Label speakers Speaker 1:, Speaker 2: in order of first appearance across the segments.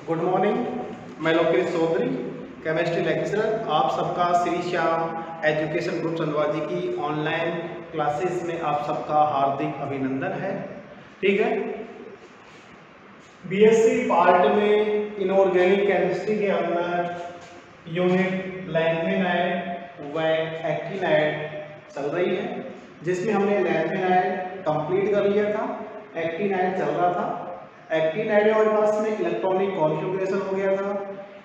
Speaker 1: Good morning. मैं Lokesh Chaudhary, chemistry lecturer. आप सबका श्री श्याम एजुकेशन ग्रुप चंदवा जी की ऑनलाइन क्लासेस में आप सबका हार्दिक अभिनंदन है। ठीक है, बीएससी पार्ट में इनऑर्गेनिक केमिस्ट्री के अंदर यूनिट लैंथेनाइड व एक्टिनाइड चल रही है, जिसमें हमने लैंथेनाइड कंप्लीट कर लिया था, एक्टिनाइड चल रहा था। एक्टिनाइड हमारे पास में इलेक्ट्रॉनिक कॉन्फ़िगरेशन हो गया था,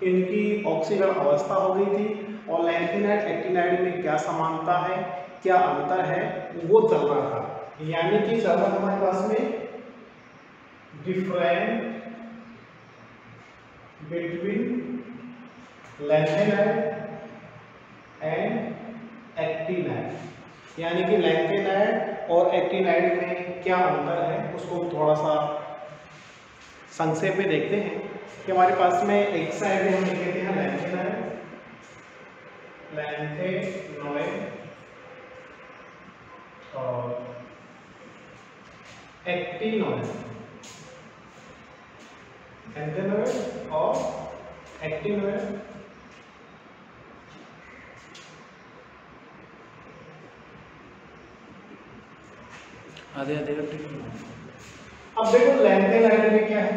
Speaker 1: इनकी ऑक्सीकरण अवस्था हो गई थी, और लैंथेनाइड एक्टिनाइड में क्या समानता है, क्या अंतर है, वो चल रहा था। यानी कि चल रहा था हमारे पास में different between lanthanide and actinide, यानी कि लैंथेनाइड और एक्टिनाइड में क्या अंतर है उसको थोड़ा सा संक्षेप में देखते हैं। कि हमारे पास में एक साइड में हम लिखते हैं लैंथेनाइड और एक्टिनॉइड और एक्टिनॉइड। आधे आधे अब देखो लैंथेनाइड में क्या है,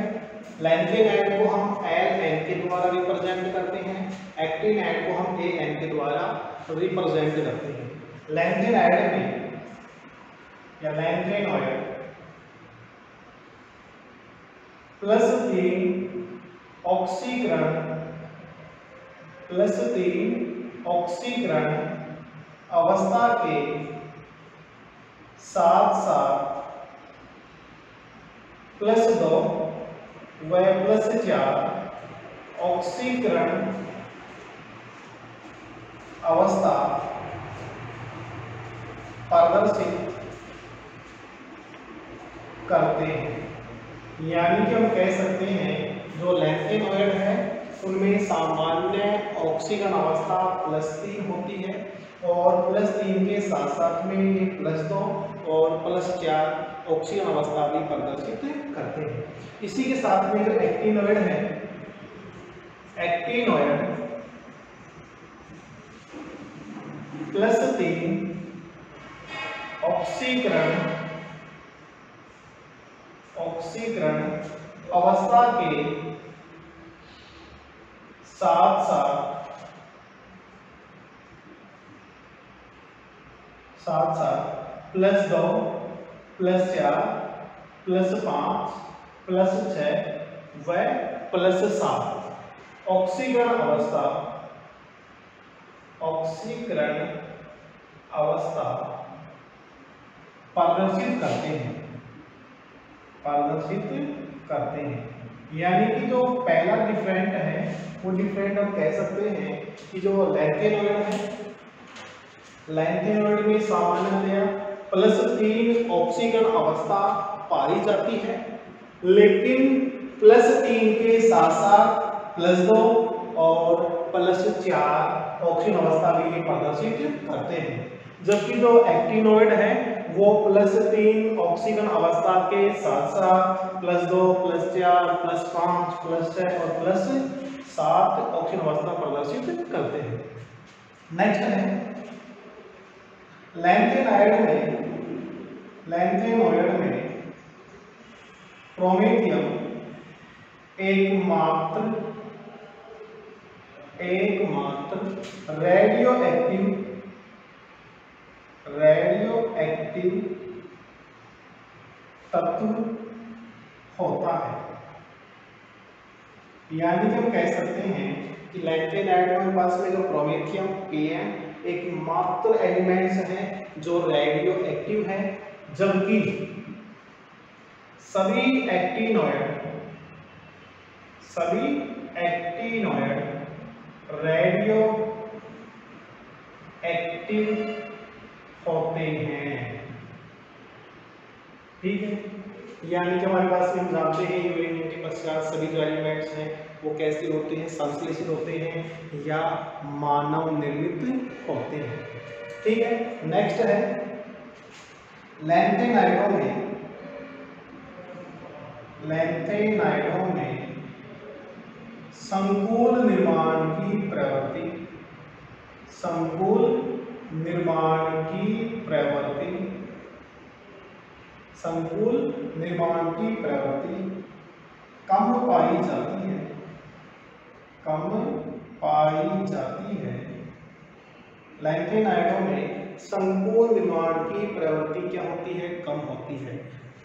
Speaker 1: लैंथेनाइड को हम एल एन के द्वारा रिप्रेजेंट करते हैं, एक्टिनाइड को हम ए एन के द्वारा रिप्रेजेंट करते हैं। लैंथेनाइड में या लैंथेनॉइड +3 ऑक्सीकरण अवस्था के साथ साथ +2 व +4 ऑक्सीकरण अवस्था प्रदर्शित करते हैं। यानी कि हम कह सकते हैं जो लैंथेनॉइड है उनमें सामान्य ऑक्सीकरण अवस्था +3 होती है, और +3 के साथ साथ में ये +2 और +4 ऑक्सीकरण अवस्था भी प्रदर्शित करते हैं। इसी के साथ में जो एक्टिनॉइड है, एक्टिनॉइड +3 ऑक्सीकरण अवस्था के साथ साथ +2 +4 +5 +6 व +7 ऑक्सीकरण अवस्था प्रदर्शित करते हैं। यानी कि जो पहला डिफरेंट है वो डिफरेंट हम कह सकते हैं कि जो लैंथेनॉइड है, लैंथेनॉइड में सामान्यतया +3 ऑक्सीकरण अवस्था पाई जाती है, लेकिन +3 के साथ साथ +2 और +4 ऑक्सीकरण अवस्था भी प्रदर्शित करते हैं। जबकि जो एक्टिनॉइड है वो +3 ऑक्सीकरण अवस्था के साथ साथ +2 +4 +5 +6 और +7 ऑक्सीकरण अवस्था प्रदर्शित करते हैं। नेक्स्ट है लैंथेनॉइड में प्रोमेथियम एकमात्र रेडियो एक्टिव तत्व होता है। यानी कि हम कह सकते हैं कि लैंथेनाइड के पास में जो प्रोमेथियम Pm एकमात्र एलिमेंट्स हैं जो रेडियो एक्टिव है, जबकि सभी एक्टिनॉइड रेडियो एक्टिव होते हैं। ठीक है, यानी कि हमारे पास में हम जानते हैं यूरेनियम के पश्चात सभी जो एलिमेंट्स हैं वो कैसे होते हैं, संश्लेषित होते हैं या मानव निर्मित होते हैं। ठीक है, नेक्स्ट है लैंथेनाइडों में संकुल निर्माण की प्रवृत्ति, संकुल निर्माण की प्रवृत्ति, संकुल निर्माण की प्रवृत्ति कम पाई जाती है, कम पाई जाती है। लैंथेनाइडों में संकुल निर्माण की प्रवृत्ति क्या होती है? कम होती है।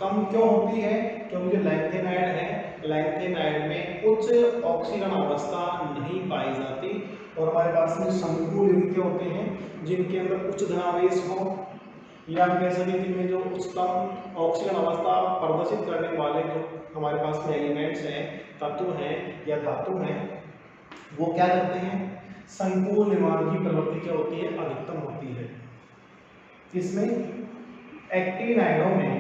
Speaker 1: कम क्यों होती है? क्योंकि जो लैंथेनाइड है, लैंथेनाइड में उच्च ऑक्सीकरण अवस्था नहीं पाई जाती और हमारे पास में संकुल युग्म होते हैं जिनके अंदर उच्च धनावेश हो, या कह सकें कि में जो उच्चतम ऑक्सीकरण अवस्था प्रदर्शित करने वाले जो हमारे पास में एलिमेंट्स हैं, तत्व हैं या धातु हैं, वो क्या करते हैं? संकुल निर्माण की प्रवृत्ति क्या होती है? अधिकतम होती है। इसमें एक्टिनाइडों में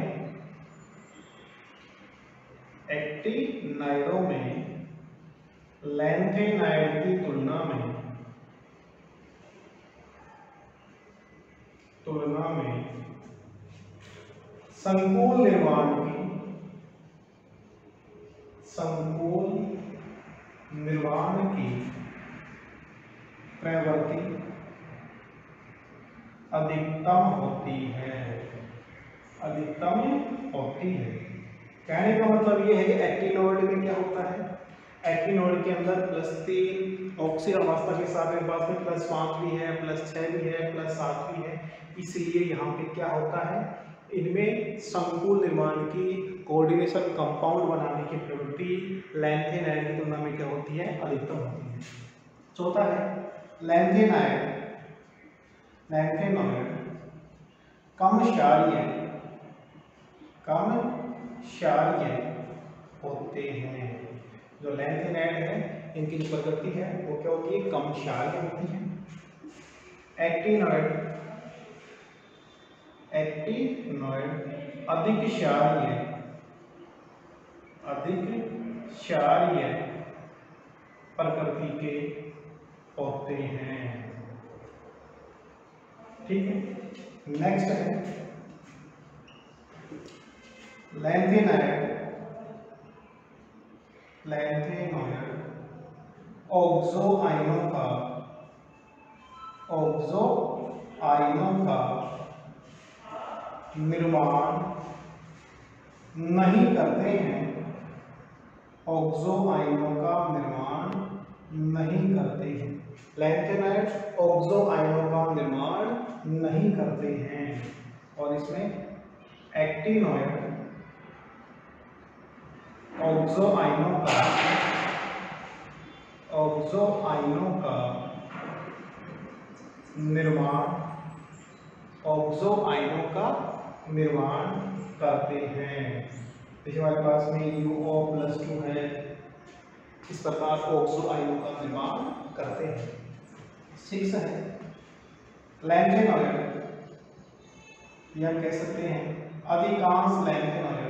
Speaker 1: लैंथेनाइड की तुलना में संकुल निर्माण की प्रवृत्ति अधिकतम होती है, अधिकतम होती है। कहने का मतलब ये है कि एक्टिनोइड में क्या होता है? एक्टिनोइड के अंदर +3 ऑक्सीकरण अवस्था के साथ में पास में +5 भी है, +6 भी है, +7 भी है। इसलिए यहाँ पे क्या होता है? इनमें संकुल निर्माण की कोऑर्डिनेशन कंपाउंड बनाने की प्रवृत्ति लैंथेनाइड की तुलना में क्या होती है? अधिकतम होती है। चौथा है लैंथेनाइड कम क्षारीय होते हैं। जो लैंथेनाइड है, इनकी जो प्रकृति है वो क्या होती है? कम क्षारीय होती है। एक्टिनोइड अधिक क्षारीय प्रकृति के होते हैं। ठीक है। नेक्स्ट है लैंथेनाइड ऑक्सो आयनों का निर्माण नहीं करते हैं, ऑक्सो आयनों का निर्माण नहीं करते हैं। लैंथेनाइड ऑक्सो आयनों का निर्माण नहीं करते हैं। और इसमें एक्टिनोइड ऑक्सो आयनों का निर्माण करते हैं। देखिए हमारे पास में UO+2 है, इस प्रकार ऑक्सो आयनों का निर्माण करते हैं। 6 है लैंथेनाइड, या कह सकते हैं अधिकांश लैंथेनाइड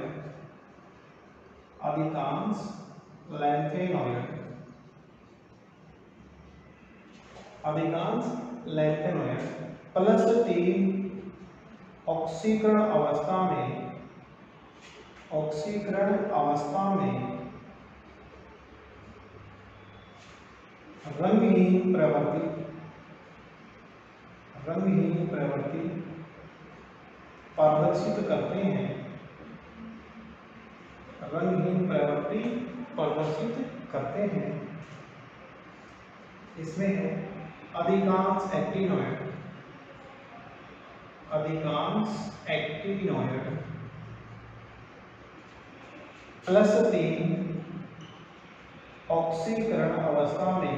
Speaker 1: +3 ऑक्सीकरण अवस्था में रंगहीन प्रवृत्ति प्रदर्शित करते हैं, रंगहीन प्रवृत्ति प्रदर्शित करते हैं। इसमें है अधिकांश एक्टिनोइड +3 ऑक्सीकरण अवस्था में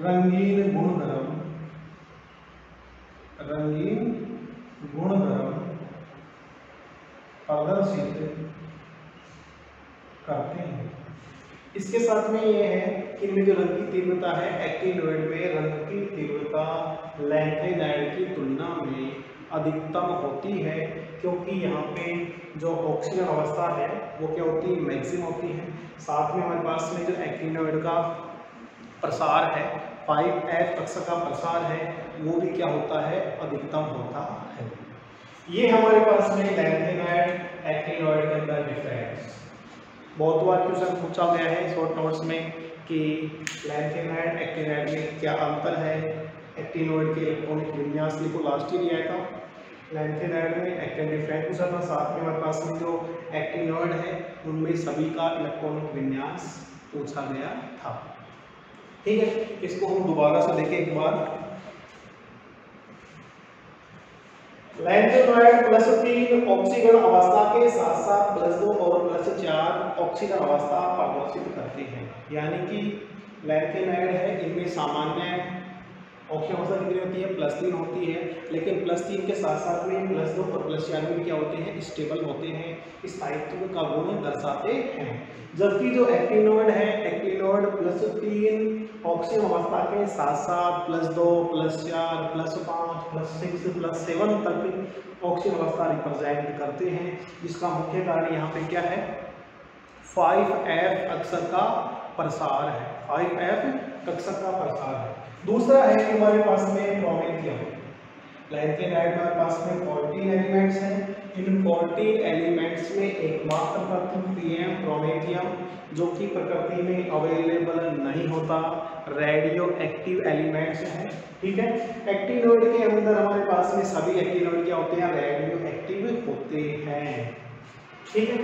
Speaker 1: रंगीन गुणधर्म प्रदर्शित करते हैं। इसके साथ में ये है कि इनमें जो रंग की तीव्रता है, एक्टिनोइड में रंग की तीव्रता लैंथेनाइड की तुलना में अधिकतम होती है, क्योंकि यहाँ पे जो ऑक्सीजन अवस्था है वो क्या होती है? मैक्सिमम होती है। साथ में हमारे पास में जो एक्टिनोइड का प्रसार है, 5F कक्षा का प्रसार है, वो भी क्या होता है? अधिकतम होता है। ये हमारे पास में लैंथेनॉइड एक्टिनॉइड के अंदर डिफरेंस बहुत बार क्वेश्चन पूछा गया है शॉर्ट नोट्स में कि लैंथेनॉइड एक्टिनॉइड में क्या अंतर है। एक्टिनॉइड के इलेक्ट्रॉनिक विन्यास लिखो, लास्ट ईयर आया था। लैंथेनॉइड में एक्टिन डिफरेंस पूछा था, साथ में हमारे पास में जो एक्टिनॉइड है उनमें सभी का इलेक्ट्रॉनिक विन्यास पूछा गया था। ठीक है, इसको हम दोबारा से देखें एक बार। लैंथेनॉइड +3 ऑक्सीकरण अवस्था के साथ साथ +2 और +4 ऑक्सीकरण अवस्था प्रदर्शित करते हैं। यानी कि लैंथेनॉइड है, इनमें सामान्य ऑक्सीकरण अवस्था कितनी होती है? +3 होती है, लेकिन +3 के साथ साथ में +2 और +4 में क्या होते हैं? स्टेबल होते हैं, स्थायित्व का गुण दर्शाते हैं। जबकि जो एक्टिनॉइड है, एक्टिनॉइड +3 ऑक्सीकरण अवस्था के साथ साथ +2, +4, +5, +6, +7 तक ऑक्सीकरण अवस्था रिप्रेजेंट करते हैं। जिसका मुख्य कारण यहाँ पे क्या है? 5F अक्षर का प्रसार है, 5F अक्षर का प्रसार है। दूसरा है कि हमारे पास में प्रोमेथियम। लैंथेनॉइड हमारे पास में 14 एलिमेंट्स हैं। इन 14 एलिमेंट्स में एकमात्र तत्व है प्रोमेथियम, जो कि प्रकृति में अवेलेबल नहीं होता, रेडियो एक्टिव एलिमेंट्स हैं। ठीक है, एक्टिनॉइड के अंदर हमारे पास में सभी एक्टिनॉइड क्या होते हैं? रेडियो एक्टिव होते हैं। ठीक है,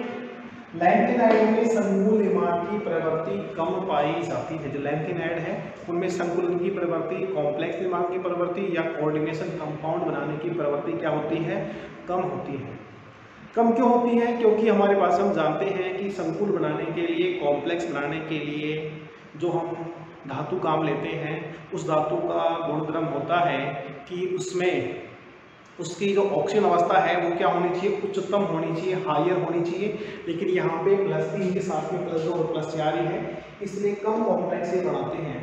Speaker 1: लैंथेनॉइड में संकुल निर्माण की प्रवृत्ति कम पाई जाती है। जो लैंथेनॉइड है उनमें संकुलन की प्रवृत्ति, कॉम्प्लेक्स निर्माण की प्रवृत्ति या कोऑर्डिनेशन कंपाउंड बनाने की प्रवृत्ति क्या होती है? कम होती है। कम क्यों होती है? क्योंकि हमारे पास हम जानते हैं कि संकुल बनाने के लिए, कॉम्प्लेक्स बनाने के लिए जो हम धातु काम लेते हैं, उस धातु का गुणधर्म होता है कि उसमें उसकी जो ऑक्सीजन अवस्था है वो क्या होनी चाहिए? उच्चतम होनी चाहिए, हायर होनी चाहिए। लेकिन यहाँ पे +3 के साथ में +2 और +4 ही है, इसलिए कम कॉम्प्लेक्स से बनाते हैं।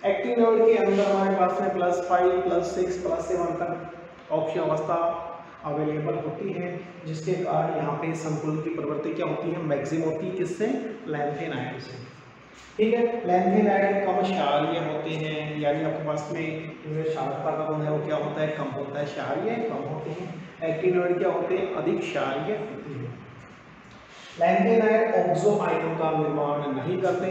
Speaker 1: एक्टिनॉइड के अंदर हमारे पास में +5, +6, +7 तक ऑक्सीजन अवस्था अवेलेबल होती है, जिसके कारण यहाँ पे संकुलन की प्रवृत्ति क्या होती है? मैक्सिमम होती है। किससे? लैंथेनॉइड से। ठीक है, लैंथेनॉइड कम क्षारीय होते हैं, यानी आपके पास में इनमें क्षारकता का गुण है वो क्या होता है? कम होता है, क्षारीय कम होते हैं। एक्टिनॉइड क्या होते हैं? अधिक क्षारीय होते हैं। लैंथेनॉइड ऑक्सो आयनों का निर्माण नहीं करते,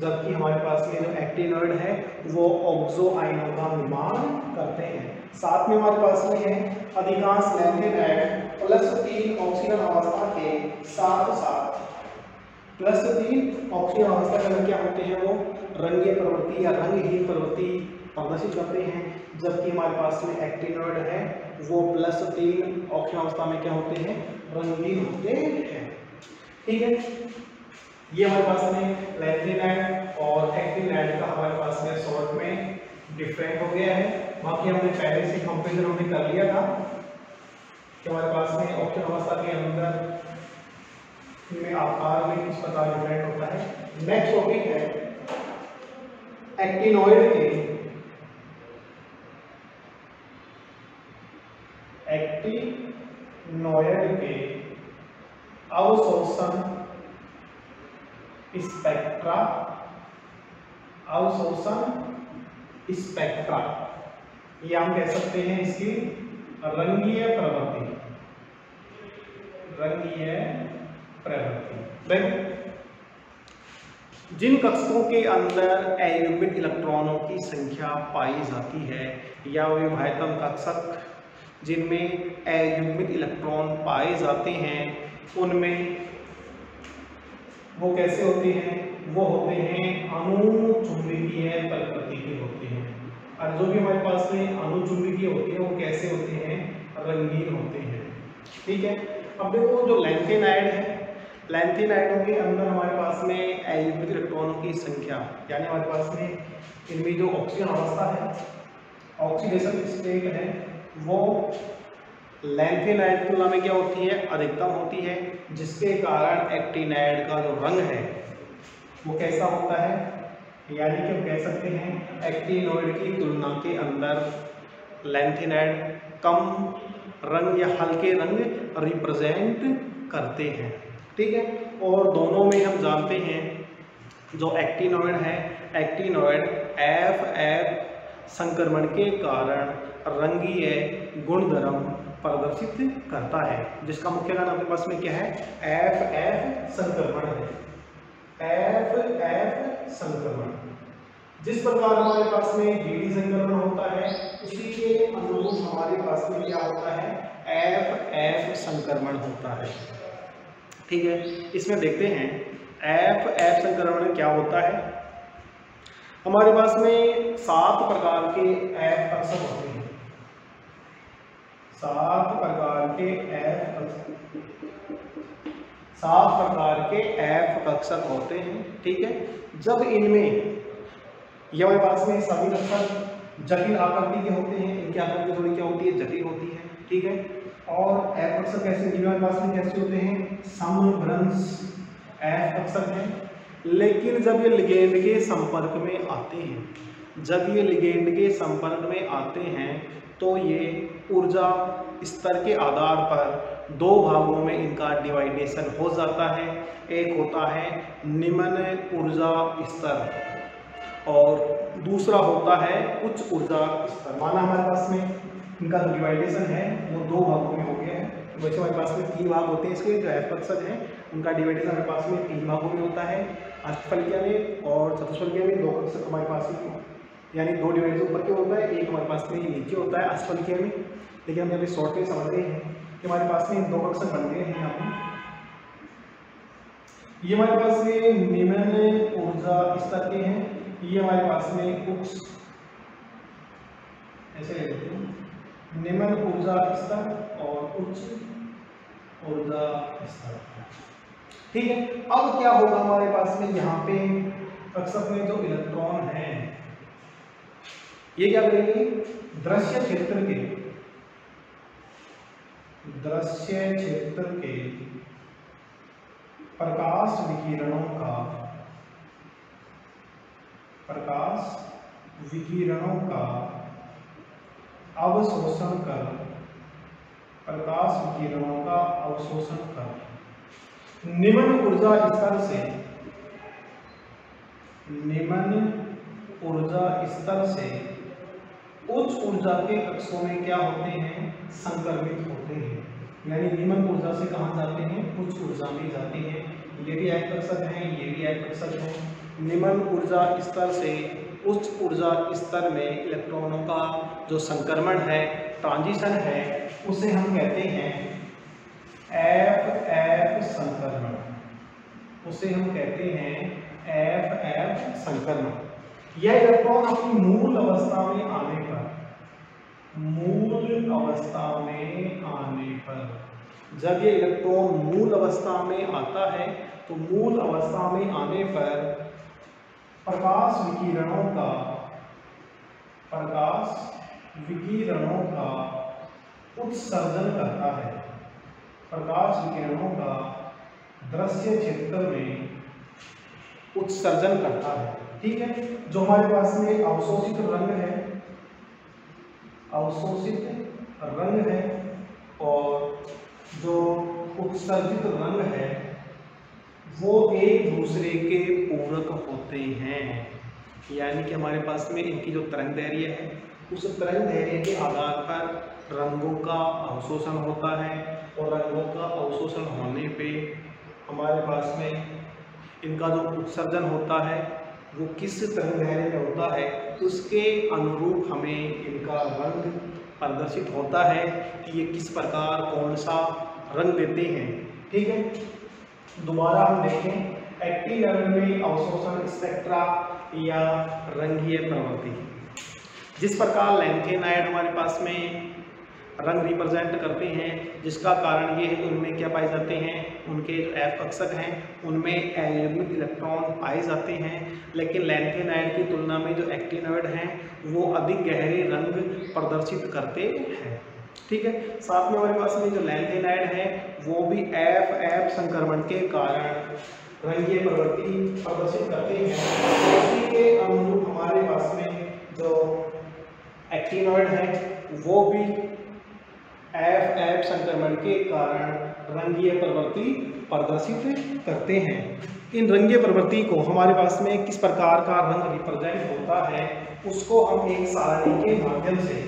Speaker 1: जबकि हमारे पास में जो एक्टिनॉइड है वो ऑक्सो आयनों का निर्माण करते हैं। साथ में हमारे पास में है अधिकांश लैंथेनॉइड +3 ऑक्सीकरण अवस्था के साथ साथ +3 ऑक्सीजन अवस्था के अंदर क्या होते हैं? वो रंगीय प्रवृत्ति या रंगहीन प्रवृत्ति प्रदर्शित करते हैं। जबकि हमारे पास में एक्टिनॉइड है वो +3 ऑक्सीजन अवस्था में क्या होते हैं? रंगीन होते हैं। ठीक है, ये हमारे पास में लैंथेनॉइड और एक्टिनॉइड का हमारे पास में शॉर्ट में डिफरेंट हो गया है। बाकी हमने पहले से कंपेरिजन हमने कर लिया था कि हमारे पास में ऑक्सीजन अवस्था के अंदर में आकार में किस प्रकार डिफरेंट होता है। नेक्स्ट टॉपिक है एक्टिनॉइड के अवशोषण स्पेक्ट्रा, ये हम कह सकते हैं इसकी रंगीय प्रवृत्ति। जिन कक्षकों के अंदर अयुग्मित इलेक्ट्रॉनों की संख्या पाई जाती है या विभाजन कक्षक जिनमें अयुग्मित इलेक्ट्रॉन पाए जाते हैं, उनमें वो कैसे होते हैं? वो होते हैं अनुचुंबकीय प्रकृति के होते हैं। और जो भी हमारे पास में अनुचुंबकीय होते हैं वो कैसे होते हैं? रंगीन होते हैं। ठीक है, अब देखो जो लैंथेनॉइड है, लैंथेनॉइडों के अंदर हमारे पास में अयुग्मित इलेक्ट्रॉनों की संख्या, यानी हमारे पास में इनमें जो ऑक्सीजन अवस्था है, ऑक्सीडेशन स्टेट है, वो लैंथेनॉइड की तुलना में क्या होती है? अधिकतम होती है, जिसके कारण एक्टिनॉइड का जो रंग है वो कैसा होता है? यानी कि हम कह सकते हैं एक्टिनॉइड की तुलना के अंदर लैंथेनॉइड कम रंग या हल्के रंग रिप्रेजेंट करते हैं। ठीक है, और दोनों में हम जानते हैं जो एक्टिनॉइड है, एक्टिनॉइड F संक्रमण के कारण रंगीय गुणधर्म प्रदर्शित करता है, जिसका मुख्य कारण आपके पास में क्या है, एफ एफ संक्रमण है, एफ एफ संक्रमण। जिस प्रकार हमारे पास में डीडी संक्रमण होता है, उसी के अनुरूप हमारे पास में क्या होता है, एफ एफ संक्रमण होता है। ठीक है, इसमें देखते हैं एफ एफ संक्रमण क्या होता है। हमारे पास में 7 प्रकार के एफ कक्षक होते हैं, 7 प्रकार के एफ कक्षक होते हैं। ठीक है, जब इनमें ये हमारे पास में सभी कक्षक जटिल आकृति के होते हैं, इनकी आकृति थोड़ी क्या होती है, जटिल होती है। ठीक है, और एफ कक्षक कैसे हमारे पास में कैसे होते हैं, समभ्रंश एफ कक्षक हैं। लेकिन जब ये लिगेंड के संपर्क में आते हैं, जब ये लिगेंड के संपर्क में आते हैं तो ये ऊर्जा स्तर के आधार पर 2 भागों में इनका डिवाइडेशन हो जाता है। एक होता है निम्न ऊर्जा स्तर और दूसरा होता है उच्च ऊर्जा स्तर। माना हमारे पास में इनका जो डिवाइडेशन है वो 2 भागों में हो गया है। वैसे हमारे पास में 3 भाग होते हैं इसके, जो एफ कक्षक हैं उनका डिवाइडेशन हमारे पास में 3 भागों में होता है, अष्टफलकीय में और चतुष्फलकीय में। 2 कक्षक हमारे पास में यानी 2 डिवाइडेशन ऊपर के होता है, एक हमारे पास में नीचे होता है अष्टफलकीय में। लेकिन हम अभी शॉर्ट में समझ रहे हैं कि हमारे पास में 2 कक्षक बन गए हैं यहाँ पर। ये हमारे पास में निम्न ऊर्जा स्तर के हैं, ये हमारे पास में उच्च, ऐसे ले लेते हैं, निम्न ऊर्जा स्तर और उच्च ऊर्जा स्तर। ठीक है, अब क्या होगा हमारे पास में यहाँ पे कक्षक में जो इलेक्ट्रॉन हैं ये क्या करेंगे, दृश्य क्षेत्र के प्रकाश विकिरणों का अवशोषण कर, निम्न ऊर्जा स्तर से उच्च ऊर्जा के कक्षों में क्या होते हैं, संक्रमित होते हैं। यानी निम्न ऊर्जा से कहाँ जाते हैं, उच्च ऊर्जा में जाते हैं। ये भी एफ कक्षक हैं, ये भी एफ कक्षक हैं। निम्न ऊर्जा स्तर से उच्च ऊर्जा स्तर में इलेक्ट्रॉनों का जो संक्रमण है, ट्रांजिशन है, उसे हम कहते हैं एफ एफ संक्रमण, उसे हम कहते हैं एफ एफ संक्रमण। यह इलेक्ट्रॉन अपनी मूल अवस्था में आने पर, जब ये इलेक्ट्रॉन मूल अवस्था में आता है तो मूल अवस्था में आने पर प्रकाश विकिरणों का उत्सर्जन करता है, प्रकाश विकिरणों का दृश्य क्षेत्र में उत्सर्जन करता है। ठीक है, जो हमारे पास में अवशोषित रंग है और जो उत्सर्जित रंग है वो एक दूसरे के पूरक होते हैं। यानी कि हमारे पास में इनकी जो तरंगदैर्घ्य है, उस तरंगदैर्घ्य के आधार पर रंगों का अवशोषण होता है और रंगों का अवशोषण होने पे हमारे पास में इनका जो उत्सर्जन होता है वो किस तरंगदैर्घ्य में होता है, उसके अनुरूप हमें इनका रंग प्रदर्शित होता है कि ये किस प्रकार कौन सा रंग देते हैं। ठीक है, दोबारा हम देखें एक्टिव लेवल में अवशोषण स्पेक्ट्रा या रंगीय प्रवृत्ति। जिस प्रकार लैंथेनाइड हमारे पास में रंग रिप्रेजेंट करते हैं, जिसका कारण ये है कि उनमें क्या पाए जाते हैं, उनके जो एफ कक्षक हैं उनमें एल्यूमिनियम इलेक्ट्रॉन पाए जाते हैं। लेकिन लैंथेनाइड की तुलना में जो एक्टिनोइड हैं वो अधिक गहरे रंग प्रदर्शित करते हैं। ठीक है, साथ में हमारे पास में जो लैंथेनाइड है वो भी एफ एफ संक्रमण के कारण रंगीय प्रवृत्ति प्रदर्शित करते हैं। उसी के अनुरूप हमारे पास में जो एक्टिनोइड है वो भी एफ एफ संक्रमण के कारण रंगीय प्रवृत्ति प्रदर्शित करते हैं। इन रंगीय प्रवृत्ति को हमारे पास में किस प्रकार का रंग रिप्रेजेंट होता है, उसको हम एक सारणी के माध्यम से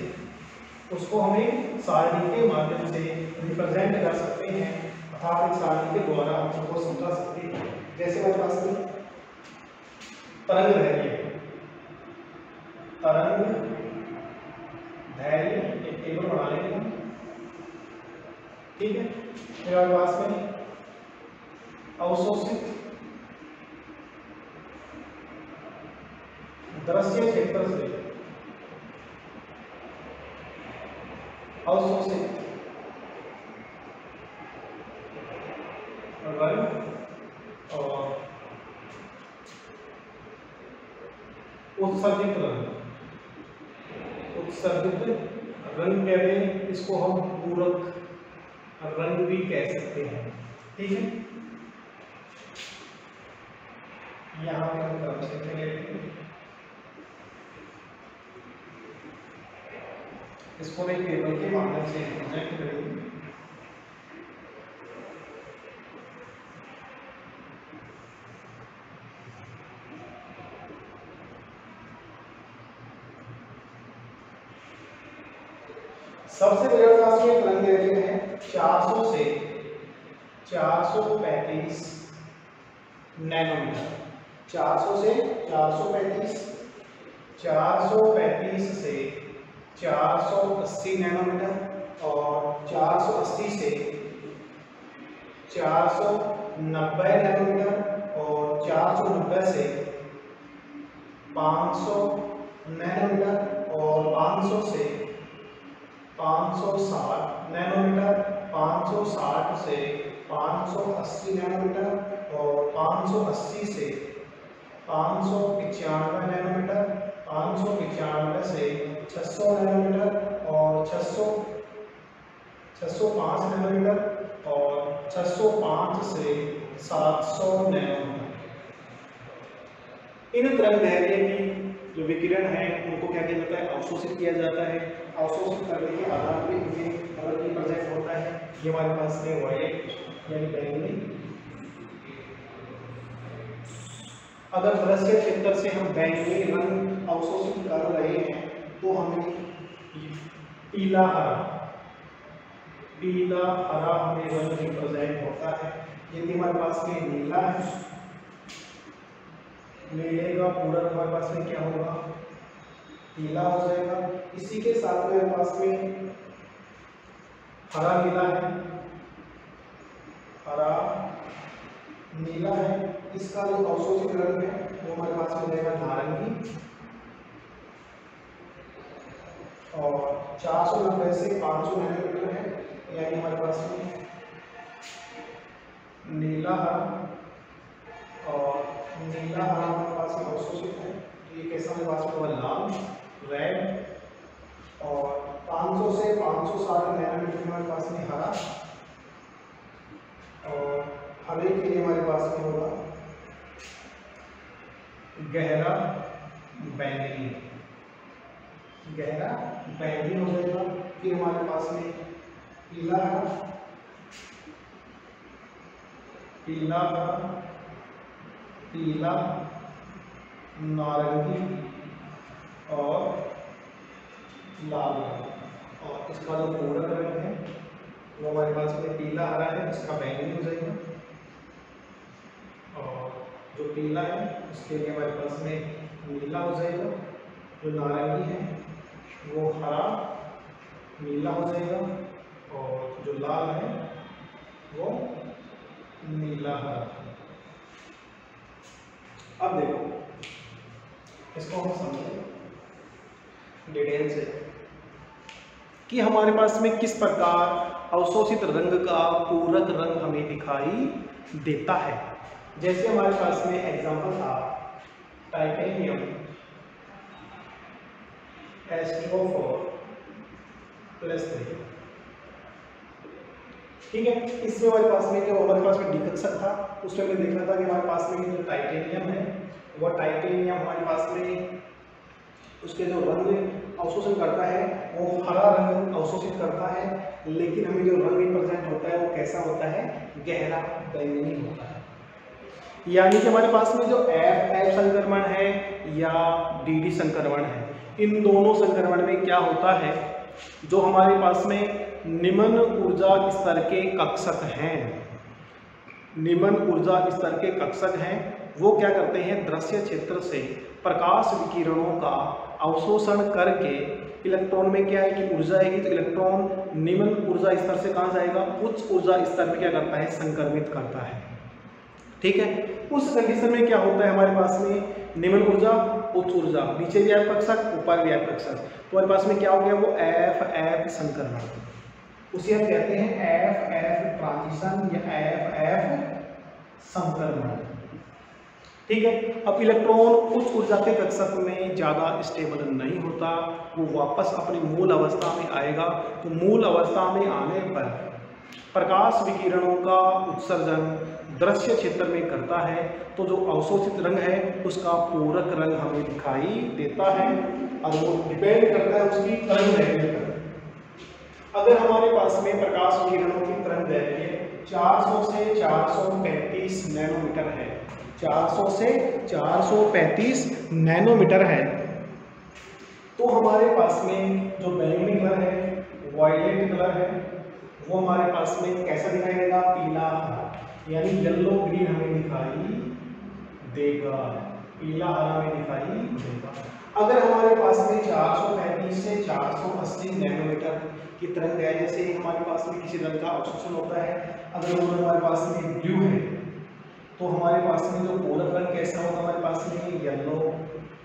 Speaker 1: उसको हमें सारणी के माध्यम से रिप्रेजेंट कर सकते हैं, अर्थात एक सारणी के द्वारा हम उसको समझा सकते हैं। जैसे हमारे पास में तरंग धैर्य एक टेबल बना लेंगे हम, ठीक है। फिर हमारे पास में अवशोषित दृश्य क्षेत्र से अवशोषित रंग और उत्सर्जित रंग कहते हैं, इसको हम पूरक रंग भी कह सकते हैं, ठीक है। यहाँ पे हम क्रम क्षेत्र लेते हैं, इसको एक टेबल के माध्यम से रिप्रेजेंट करेंगे। सबसे पहले पास में एक रंग देते हैं 400 से 435 नैनोमीटर, 400 से 435 से 480 नैनोमीटर और 480 से 490 नैनोमीटर और 490 से 500 नैनोमीटर और 500 से 560 नैनोमीटर, 560 से 580 नैनोमीटर और 580 से 595 नैनोमीटर, 595 से 600 नैनोमीटर और 605 नैनोमीटर और 605 से 700 नैनोमीटर। इन तरंगदैर्घ्य की जो विकिरण है उनको क्या किया जाता है, अवशोषित किया जाता है। अवशोषित करने के आधार पर इनके कलर की प्रेजेंट होता है। ये हमारे पास में वायलेट यानी बैंगनी। अगर दृश्य क्षेत्र से हम बैंगनी रंग अवशोषित कर रहे हैं तो हमें पीला हरा हमें रंग रिप्रेजेंट होता है। यदि हमारे पास में नीला है, नीले का पूरा हमारे पास में क्या होगा, पीला हो जाएगा। इसी के साथ में हमारे पास में हरा नीला है, हरा नीला है। इसका जो अवशोषित रंग है वो हमारे पास में रहेगा नारंगी और 490 से 500 नैनोमीटर है, यानी हमारे पास में नीला हरा और नीला हरा हमारे पास में अवशोषित है। तो ये कैसा हमारे पास में लाल रेड और 500 से 560 नैनोमीटर हमारे पास में हरा और हरे के लिए हमारे पास में होगा गहरा बैंगनी, गहरा बैंगनी हो जाएगा। फिर हमारे पास में पीला हरा, पीला नारंगी और लाल। और इसका जो पूरक रंग है वो हमारे पास में पीला हरा है, इसका बैंगनी हो जाएगा। और जो पीला है उसके लिए हमारे पास में नीला हो जाएगा। जो नारंगी है वो हरा नीला हो जाएगा और जो लाल है वो नीला हरा। अब देखो इसको हम समझें डिटेल से कि हमारे पास में किस प्रकार अवशोषित रंग का पूरक रंग हमें दिखाई देता है। जैसे हमारे पास में एग्जांपल था टाइटेनियम H2O4 +3, ठीक है। इसमें हमारे पास में जो हमारे पास में डिकक्शन था उसमें हमने देखा था कि हमारे पास में जो टाइटेनियम है वह टाइटेनियम हमारे पास में उसके जो रंग अवशोषण करता है वो हरा रंग अवशोषित करता है, लेकिन हमें जो रंग रिप्रेजेंट होता है वो कैसा होता है, गहरा बैंगनी होता है। यानी कि हमारे पास में जो F संक्रमण है या DD संक्रमण है, इन दोनों संक्रमण में क्या होता है जो हमारे पास में निम्न ऊर्जा स्तर के कक्षक हैं, निम्न ऊर्जा स्तर के कक्षक हैं, वो क्या करते हैं, दृश्य क्षेत्र से प्रकाश विकिरणों का अवशोषण करके इलेक्ट्रॉन में क्या है कि ऊर्जा आएगी, तो इलेक्ट्रॉन निम्न ऊर्जा स्तर से कहाँ जाएगा, उच्च ऊर्जा स्तर में क्या करता है, संक्रमित करता है। ठीक है, उस कंडीशन में क्या होता है हमारे पास में, निम्न ऊर्जा उच्च ऊर्जा, नीचे व्याप कक्षक ऊपर व्याप कक्षक, तो हमारे पास में क्या हो गया, वो एफ संक्रमण, उसे हम कहते हैं एफ ट्रांजिशन या एफ संक्रमण। ठीक है, अब इलेक्ट्रॉन उच्च ऊर्जा के कक्षक में ज़्यादा स्टेबल नहीं होता, वो वापस अपनी मूल अवस्था में आएगा, तो मूल अवस्था में आने पर प्रकाश विकिरणों का उत्सर्जन दृश्य क्षेत्र में करता है, तो जो अवशोषित रंग है उसका पूरक रंग हमें दिखाई देता है, और वो डिपेंड करता है उसकी तरंगदैर्घ्य पर। अगर हमारे पास में प्रकाश विकिरणों की तरंगदैर्घ्य 400 से 435 नैनोमीटर है, 400 से 435 नैनोमीटर है, तो हमारे पास में जो बैंगनी कलर है, वायलेट कलर है, वो हमारे पास में कैसा दिखाई देगा, पीला, यानी येलो ग्रीन हमें दिखाई देगा, पीला हरा में दिखाई देगा। अगर हमारे पास में 435 से 480 नैनोमीटर की तरंगदैर्घ्य से हमारे पास में किसी रंग का अवशोषण होता है, अगर वो हमारे पास में ब्लू है, तो हमारे पास में जो पूरक रंग कैसा होगा, हमारे पास में येलो,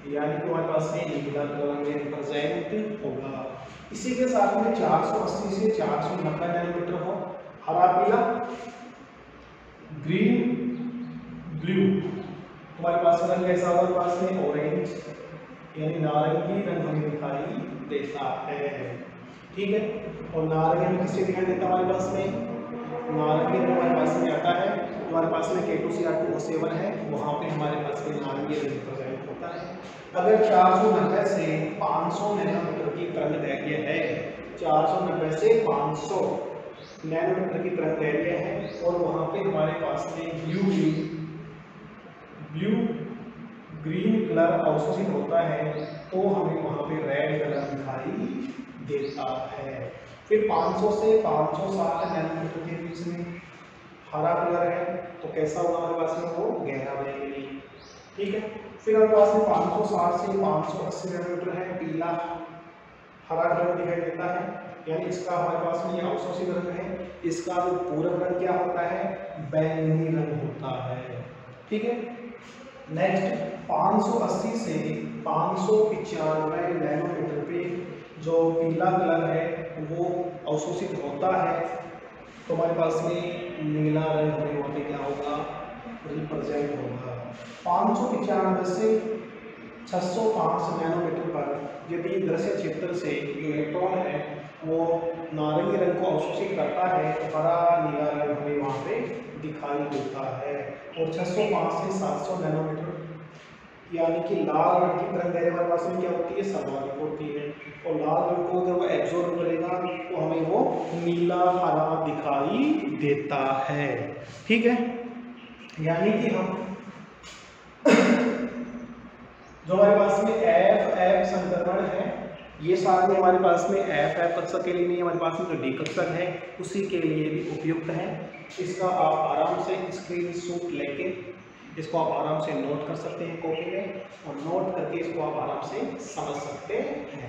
Speaker 1: यानी कि हमारे पास में नीला कलर में रिप्रेजेंट होगा। इसी के साथ में 480 से 490 नैनोमीटर हो, हरा पीला ग्रीन ब्लू, हमारे पास रंग कैसा होगा, हमारे पास में ऑरेंज यानी नारंगी रंग हमें दिखाई देता है। ठीक है, और नारंगी में किससे दिखाई देता है, हमारे पास में नारंगी रंग हमारे पास में आता है, हमारे पास में K2Cr2O7 है, वहाँ पे हमारे पास में नारंगी रंग प्रेजेंट होता है। अगर 490 से 500 नैनोमीटर की तरंगदैर्घ्य है, 490 से 500 नैनोमीटर की तरंगदैर्घ्य है, और वहाँ पे हमारे पास में ब्लू ग्रीन कलर अवशोषित होता है, तो हमें वहाँ पे रेड कलर दिखाई देता है। फिर 500 से 560 नैनोमीटर के बीच में हरा कलर है, तो कैसा होगा हमारे पास में, वो गहरा बैंगनी। ठीक है, फिर हमारे पास में 560 से 580 नैनोमीटर है, पीला हरा कलर दिखाई देता है, यानी इसका हमारे पास में ये अवशोषित रंग है, इसका जो पूरक रंग क्या होता है, बैंगनी रंग होता है। ठीक है, नेक्स्ट 580 से 595 नैनोमीटर पे जो पीला कलर है वो अवशोषित होता है, तो हमारे पास में नीला रंग हमें वहाँ पे क्या होगा, रिप्रेजेंट होगा। 595 से 605 नैनोमीटर पर यदि दृश्य क्षेत्र से जो इलेक्ट्रॉन है वो नारंगी रंग को अवशोषित करता है, तो हरा नीला रंग हमें वहाँ पे दिखाई देता है। और 605 से 700 नैनोमीटर यानी कि लाल रंग की तरंगदैर्घ्य हमारे पास में क्या होती है, सर्वाधिक होती है, और लाल रंग को अगर वो एब्जॉर्ब करेगा तो हमें वो नीला हरा दिखाई देता है। ठीक है, यानी कि हम जो हमारे पास में एफ संक्रमण है, ये सारे हमारे पास में एफ कक्षक के लिए नहीं, हमारे पास में जो डी कक्षक है उसी के लिए भी उपयुक्त है। इसका आप आराम से स्क्रीनशॉट लेके इसको आप आराम से नोट कर सकते हैं कॉपी में, और नोट करके इसको आप आराम से समझ सकते हैं।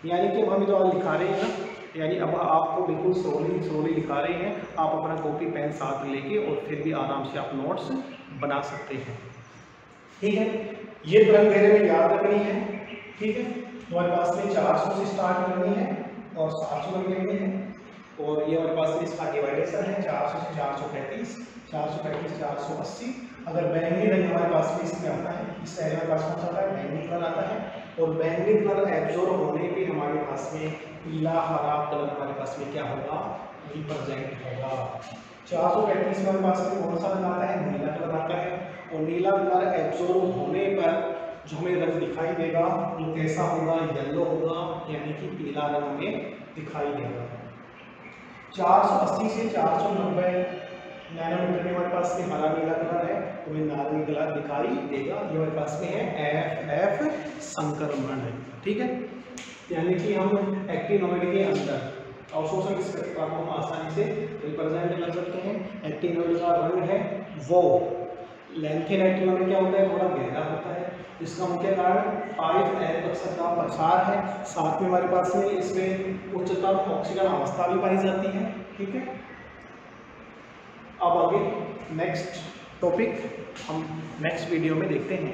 Speaker 1: यानी कि हम जो लिखा रहे हैं ना, यानी अब आपको बिल्कुल स्लोली लिखा रहे हैं, आप अपना कॉपी पेन साथ लेके और फिर भी आराम से आप नोट्स बना सकते हैं। ठीक है, ये तरंगदैर्घ्य में याद रखनी है। ठीक है, हमारे पास में 400 से स्टार्ट करनी है और 700 तक लेनी है, और ये हमारे पास इसका डिवाइडेशन है 400 से 435, 435 480। अगर बैंगनी रंग हमारे पास में इसमें आता है, इस साइड हमारे पास कौन सा आता है, बैंगनी कलर आता है, और बैंगनी कलर एब्जॉर्ब होने पे हमारे पास में पीला हरा कलर हमारे पास में क्या होगा, रिप्रेजेंट होगा। 435 हमारे पास में कौन सा रंग आता है, नीला कलर आता है, और नीला कलर एब्जॉर्ब होने पर जो हमें रंग दिखाई देगा वो कैसा होगा, येलो होगा, यानी कि पीला रंग हमें दिखाई देगा। 480 से 490 नैनोमीटर में हमारे पास में हरा नीला कलर है, तो हमें नारंगी कलर दिखाई देगा। ये हमारे पास में है एफ संक्रमण है। ठीक है, यानी कि हम एक्टिनोइड के अंदर अवशोषण स्पेक्ट्रा को हम आसानी से रिप्रेजेंट कर सकते हैं। एक्टिनोइड का रंग है वो लेंथेन एक्टिनोइड क्या होता है, थोड़ा गहरा होता है, जिसका मुख्य कारण 5L कक्षक का प्रसार है। साथ में हमारे पास में इसमें उच्चतम ऑक्सीजन अवस्था भी पाई जाती है। ठीक है, अब आगे नेक्स्ट टॉपिक हम नेक्स्ट वीडियो में देखते हैं।